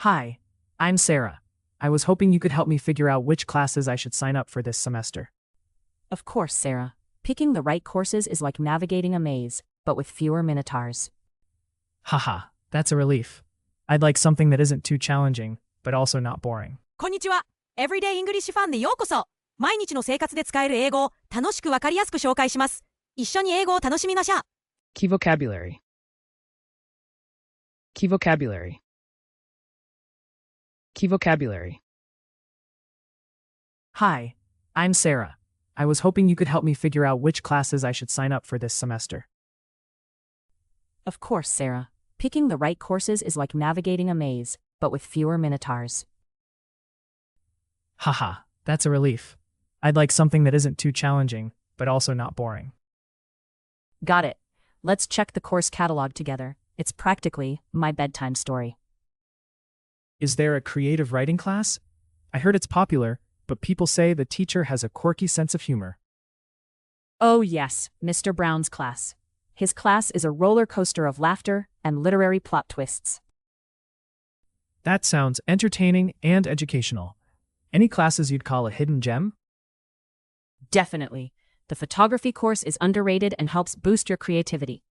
Hi, I'm Sarah. I was hoping you could help me figure out which classes I should sign up for this semester. Of course, Sarah. Picking the right courses is like navigating a maze, but with fewer minotaurs. Haha, that's a relief. I'd like something that isn't too challenging, but also not boring. こんにちは。Everyday English ファンでようこそ。毎日の生活で使える英語を楽しくわかりやすく紹介します。一緒に英語を楽しみましょう。Key vocabulary. Key vocabulary. Key vocabulary. Hi, I'm Sarah. I was hoping you could help me figure out which classes I should sign up for this semester. Of course, Sarah. Picking the right courses is like navigating a maze, but with fewer minotaurs. Haha, that's a relief. I'd like something that isn't too challenging, but also not boring. Got it. Let's check the course catalog together. It's practically my bedtime story. Is there a creative writing class? I heard it's popular, but people say the teacher has a quirky sense of humor. Oh yes, Mr. Brown's class. His class is a roller coaster of laughter and literary plot twists. That sounds entertaining and educational. Any classes you'd call a hidden gem? Definitely. The photography course is underrated and helps boost your creativity.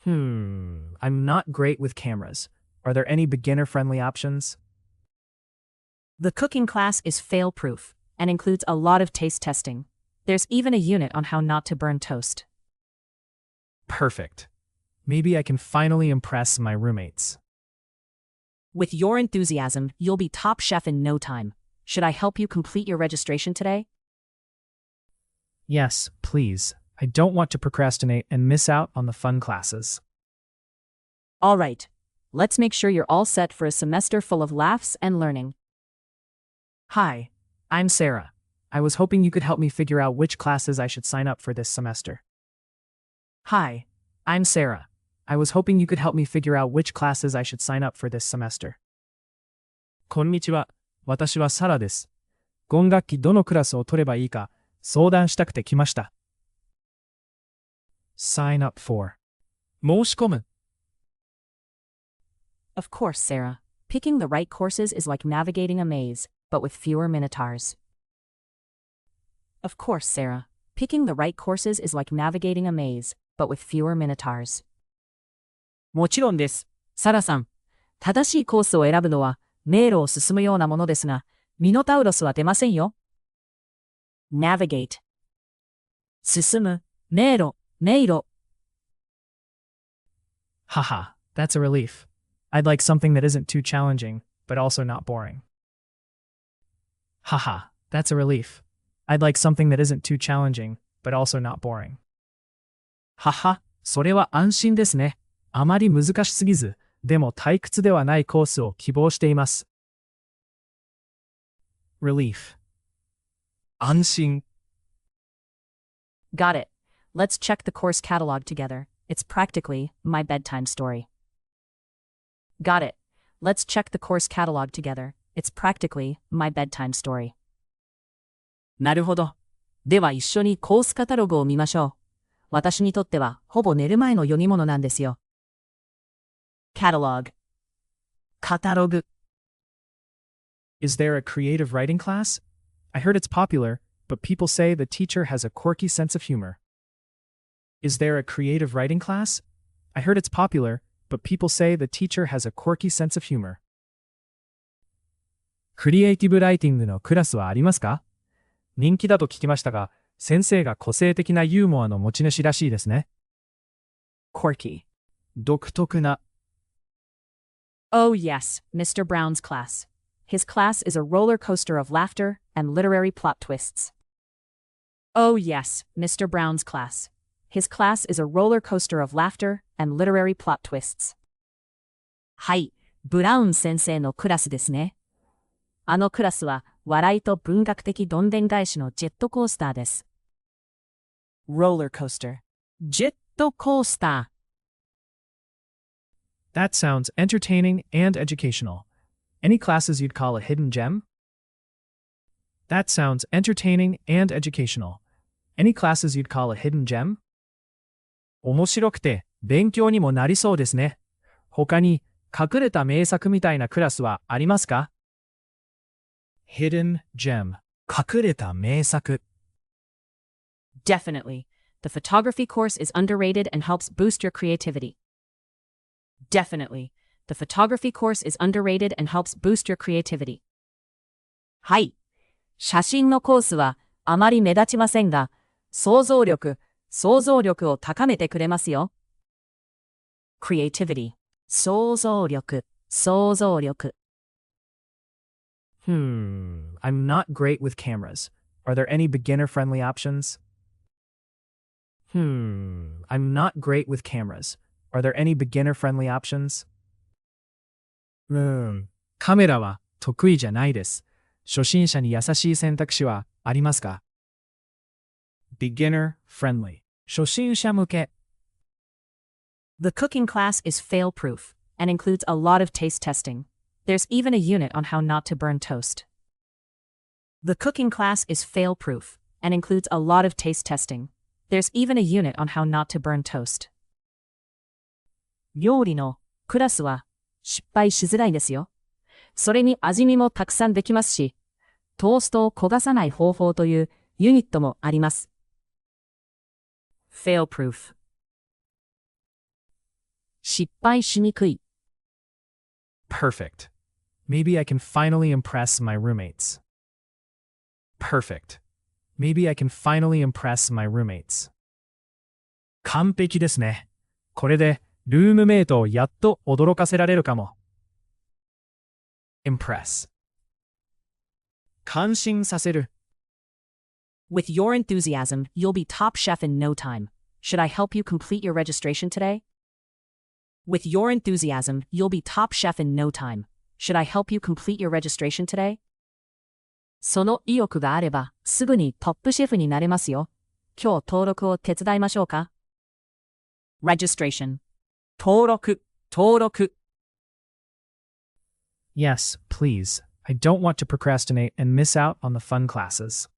I'm not great with cameras. Are there any beginner-friendly options? The cooking class is fail-proof and includes a lot of taste testing. There's even a unit on how not to burn toast. Perfect. Maybe I can finally impress my roommates. With your enthusiasm, you'll be top chef in no time. Should I help you complete your registration today? Yes, please. I don't want to procrastinate and miss out on the fun classes. All right. Let's make sure you're all set for a semester full of laughs and learning. Hi, I'm Sarah. I was hoping you could help me figure out which classes I should sign up for this semester. Hi, I'm Sarah. I was hoping you could help me figure out which classes I should sign up for this semester. こんにちは。私はサラです。今学期どのクラスを取ればいいか相談したくて来ました。Sign up for. 申し込む。Of course, Sarah. Picking the right courses is like navigating a maze, but with fewer minotaurs. Of course, Sarah. Picking the right courses is like navigating a maze, but with fewer minotaurs. もちろんです。サラさん。正しいコースを選ぶのは迷路を進むようなものですが、ミノタウロスは出ませんよ。Navigate. 進む、迷路、迷路。Haha, that's a relief. I'd like something that isn't too challenging, but also not boring. Haha, that's a relief. I'd like something that isn't too challenging, but also not boring. はは、それは安心ですね。あまり難しすぎず、でも退屈ではないコースを希望しています。Relief. 安心。Got it. Let's check the course catalog together. It's practically my bedtime story. Got it. Let's check the course catalog together. It's practically my bedtime story. なるほど。では一緒にコースカタログを見ましょう。私にとってはほぼ寝る前の読み物なんですよ。Catalog. カタログ。Is there a creative writing class? I heard it's popular, but people say the teacher has a quirky sense of humor. Is there a creative writing class? I heard it's popular, but people say the teacher has a quirky sense of humor. クリエイティブライティングのクラスはありますか？人気だと聞きましたが、先生が個性的なユーモアの持ち主らしいですね。Quirky. 独特な。Oh yes, Mr. Brown's class. His class is a roller coaster of laughter and literary plot twists. Oh yes, Mr. Brown's class. His class is a roller coaster of laughter and literary plot twists. はい、ブラウン先生のクラスですね。あのクラスは笑いと文学的どんでん返しのジェットコースターです。Roller coaster. ジェットコースター。That sounds entertaining and educational. Any classes you'd call a hidden gem? That sounds entertaining and educational. Any classes you'd call a hidden gem? 面白くて勉強にもなりそうですね。他に隠れた名作みたいなクラスはありますか？ Hidden gem 隠れた名作 Definitely. The photography course is underrated and helps boost your creativity. Definitely. The photography course is underrated and helps boost your creativity. はい。写真のコースはあまり目立ちませんが、想像力を高めてくれますよ。creativity 想像力 I'm not great with cameras. Are there any beginner-friendly options? I'm not great with cameras. Are there any beginner-friendly options? カメラは得意じゃないです。初心者に優しい選択肢はありますか？ Beginner-friendly 初心者向け The cooking class is fail-proof and includes a lot of taste testing. There's even a unit on how not to burn toast. The cooking class is fail-proof and includes a lot of taste testing. There's even a unit on how not to burn toast. 料理のクラスは失敗しづらいですよ。それに味見もたくさんできますし、トーストを焦がさない方法というユニットもあります。Fail-proof 失敗しにくい。Perfect. Maybe I can finally impress my roommates. Perfect. Maybe I can finally impress my roommates. 完璧ですね。これでルームメイトをやっと驚かせられるかも。Impress. 感心させる。With your enthusiasm, you'll be top chef in no time. Should I help you complete your registration today? With your enthusiasm, you'll be top chef in no time. Should I help you complete your registration today? その意欲があれば、すぐにトップシェフになれますよ。今日登録を手伝いましょうか？ Registration 登録 Yes, please. I don't want to procrastinate and miss out on the fun classes.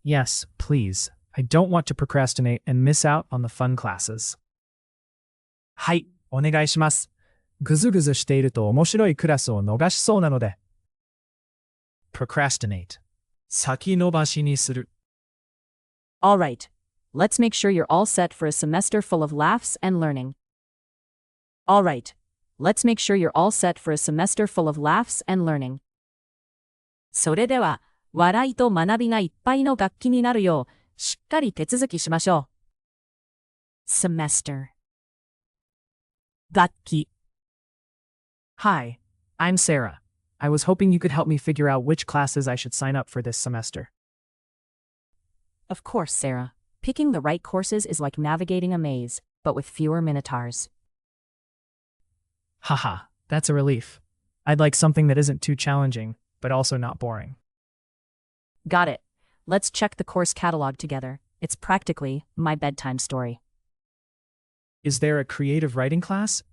Yes, please. I don't want to procrastinate and miss out on the fun classes. はい、お願いします。ぐずぐずしていると面白いクラスを逃しそうなので。Procrastinate 先延ばしにする。All right. Let's make sure you're all set for a semester full of laughs and learning. All right. Let's make sure you're all set for a semester full of laughs and learning. それでは、笑いと学びがいっぱいの学期になるよう、しっかり手続きしましょう。Semester 学期 Hi, I'm Sarah. I was hoping you could help me figure out which classes I should sign up for this semester. Of course, Sarah. Picking the right courses is like navigating a maze, but with fewer minotaurs. Haha, that's a relief. I'd like something that isn't too challenging, but also not boring. Got it. Let's check the course catalog together. It's practically my bedtime story. Is there a creative writing class?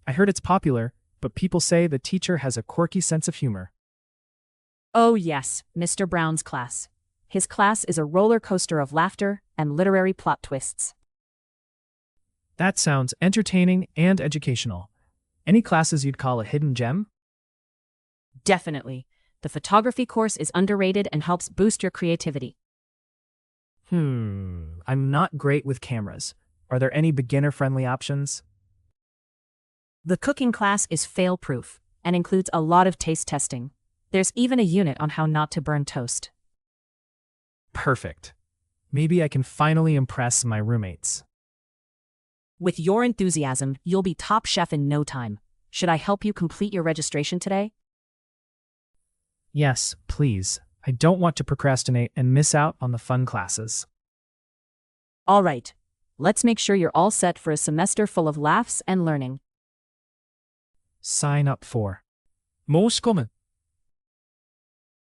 I heard it's popular, but people say the teacher has a quirky sense of humor. Oh yes, Mr. Brown's class. His class is a roller coaster of laughter and literary plot twists. That sounds entertaining and educational. Any classes you'd call a hidden gem? Definitely. The photography course is underrated and helps boost your creativity. I'm not great with cameras. Are there any beginner-friendly options? The cooking class is fail-proof and includes a lot of taste testing. There's even a unit on how not to burn toast. Perfect. Maybe I can finally impress my roommates. With your enthusiasm, you'll be top chef in no time. Should I help you complete your registration today? Yes, please. I don't want to procrastinate and miss out on the fun classes. All right. Let's make sure you're all set for a semester full of laughs and learning. Sign up for. 申し込む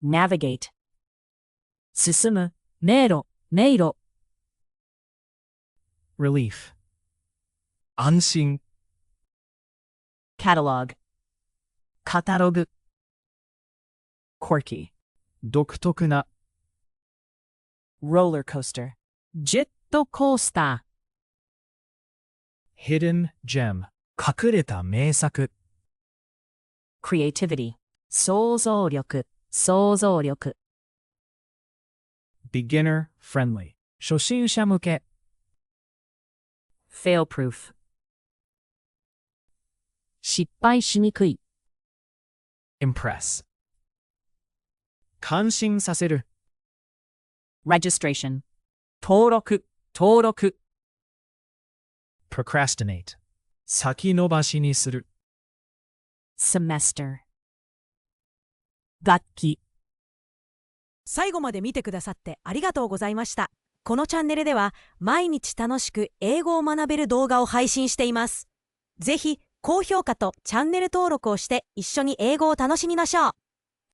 Navigate 進む、迷路。Relief. 安心 Catalog カタログ。Quirky 独特な Roller coaster ジェットコースター。Hidden gem 隠れた名作。creativity 想像力、想像力。beginner friendly 初心者向け。fail proof 失敗しにくい。impress 感心させる。registration 登録、登録。procrastinate 先延ばしにする。semester 楽器。最後まで見てくださってありがとうございました。このチャンネルでは毎日楽しく英語を学べる動画を配信しています。ぜひ高評価とチャンネル登録をして一緒に英語を楽しみましょう。